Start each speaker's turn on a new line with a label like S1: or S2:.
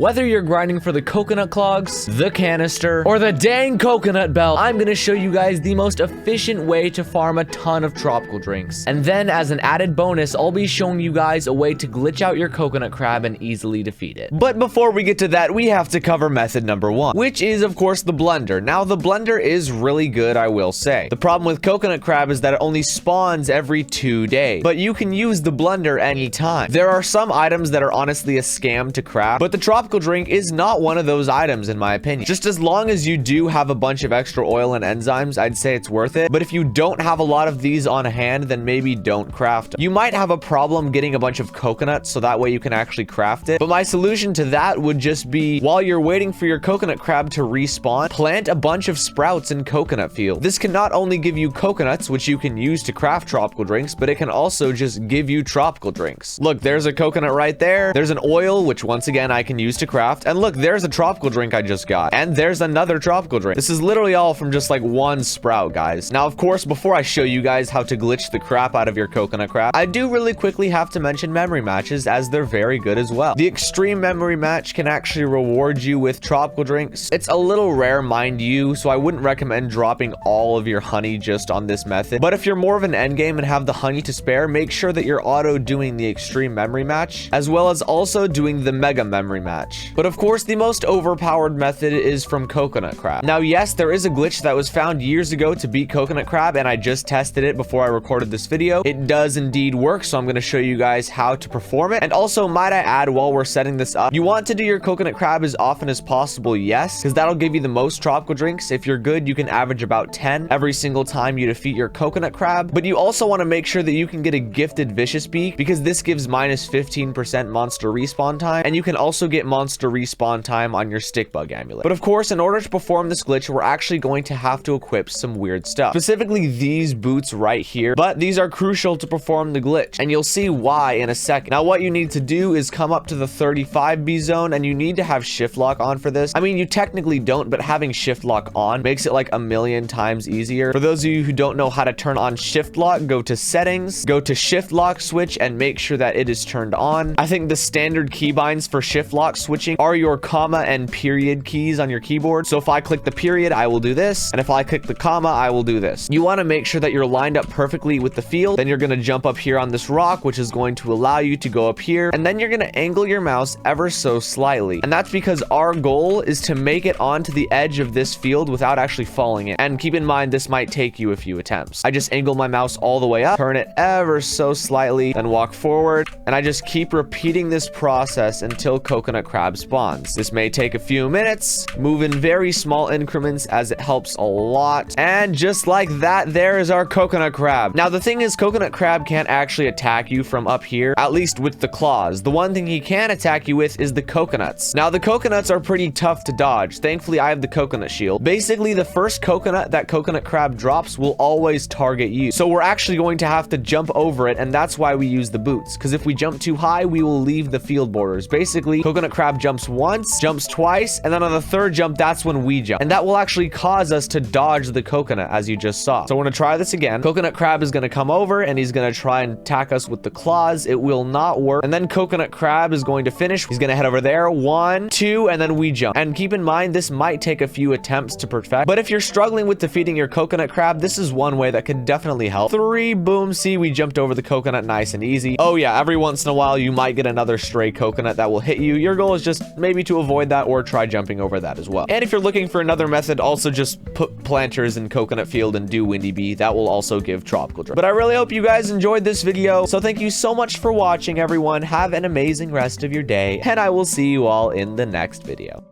S1: Whether you're grinding for the coconut clogs, the canister, or the dang coconut belt, I'm gonna show you guys the most efficient way to farm a ton of tropical drinks. And then as an added bonus, I'll be showing you guys a way to glitch out your coconut crab and easily defeat it. But before we get to that, we have to cover method number 1, which is of course the blender. Now the blender is really good, I will say. The problem with coconut crab is that it only spawns every 2 days, but you can use the blender anytime. There are some items that are honestly a scam to craft, but the tropical drink is not one of those items in my opinion. Just as long as you do have a bunch of extra oil and enzymes, I'd say it's worth it. But if you don't have a lot of these on hand, then maybe don't craft them. You might have a problem getting a bunch of coconuts, so that way you can actually craft it. But my solution to that would just be, while you're waiting for your coconut crab to respawn, plant a bunch of sprouts in coconut field. This can not only give you coconuts, which you can use to craft tropical drinks, but it can also just give you tropical drinks. Look, there's a coconut right there. There's an oil, which once again I can use to craft. And look, there's a tropical drink I just got. And there's another tropical drink. This is literally all from just like one sprout, guys. Now, of course, before I show you guys how to glitch the crap out of your coconut crab, I do really quickly have to mention memory matches, as they're very good as well. The extreme memory match can actually reward you with tropical drinks. It's a little rare, mind you, so I wouldn't recommend dropping all of your honey just on this method. But if you're more of an endgame and have the honey to spare, make sure that you're auto doing the extreme memory match, as well as also doing the mega memory match. But of course, the most overpowered method is from coconut crab. Now, yes, there is a glitch that was found years ago to beat coconut crab, and I just tested it before I recorded this video. It does indeed work, so I'm going to show you guys how to perform it. And also, might I add, while we're setting this up, you want to do your coconut crab as often as possible, yes, because that'll give you the most tropical drinks. If you're good, you can average about 10 every single time you defeat your coconut crab. But you also want to make sure that you can get a gifted vicious beak, because this gives minus 15% monster respawn time, and you can also get monster respawn time on your stick bug amulet. But of course, in order to perform this glitch, we're actually going to have to equip some weird stuff, specifically these boots right here. But these are crucial to perform the glitch, and you'll see why in a second. Now, what you need to do is come up to the 35B zone, and you need to have shift lock on for this. I mean, you technically don't, but having shift lock on makes it like a million times easier. For those of you who don't know how to turn on shift lock, go to settings, go to shift lock switch, and make sure that it is turned on. I think the standard keybinds for shift lock switching are your comma and period keys on your keyboard. So if I click the period, I will do this, and if I click the comma, I will do this. You want to make sure that you're lined up perfectly with the field. Then you're going to jump up here on this rock, which is going to allow you to go up here, and then you're going to angle your mouse ever so slightly. And that's because our goal is to make it onto the edge of this field without actually falling in. And keep in mind, this might take you a few attempts. I just angle my mouse all the way up, turn it ever so slightly, then walk forward, and I just keep repeating this process until coconut crab spawns. This may take a few minutes. Move in very small increments, as it helps a lot. And just like that, there is our coconut crab. Now, the thing is, coconut crab can't actually attack you from up here, at least with the claws. The one thing he can attack you with is the coconuts. Now, the coconuts are pretty tough to dodge. Thankfully, I have the coconut shield. Basically, the first coconut that coconut crab drops will always target you. So we're actually going to have to jump over it, and that's why we use the boots. Because if we jump too high, we will leave the field borders. Basically, coconut crab jumps once, jumps twice, and then on the third jump, that's when we jump. And that will actually cause us to dodge the coconut, as you just saw. So we're going to try this again. Coconut crab is going to come over, and he's going to try and attack us with the claws. It will not work. And then coconut crab is going to finish. He's going to head over there. 1, 2, and then we jump. And keep in mind, this might take a few attempts to perfect. But if you're struggling with defeating your coconut crab, this is one way that could definitely help. 3, boom. See, we jumped over the coconut nice and easy. Oh yeah, every once in a while, you might get another stray coconut that will hit you. Your goal is just maybe to avoid that, or try jumping over that as well. And if you're looking for another method, also just put planters in coconut field and do windy bee. That will also give tropical drink. But I really hope you guys enjoyed this video. So thank you so much for watching, everyone. Have an amazing rest of your day, and I will see you all in the next video.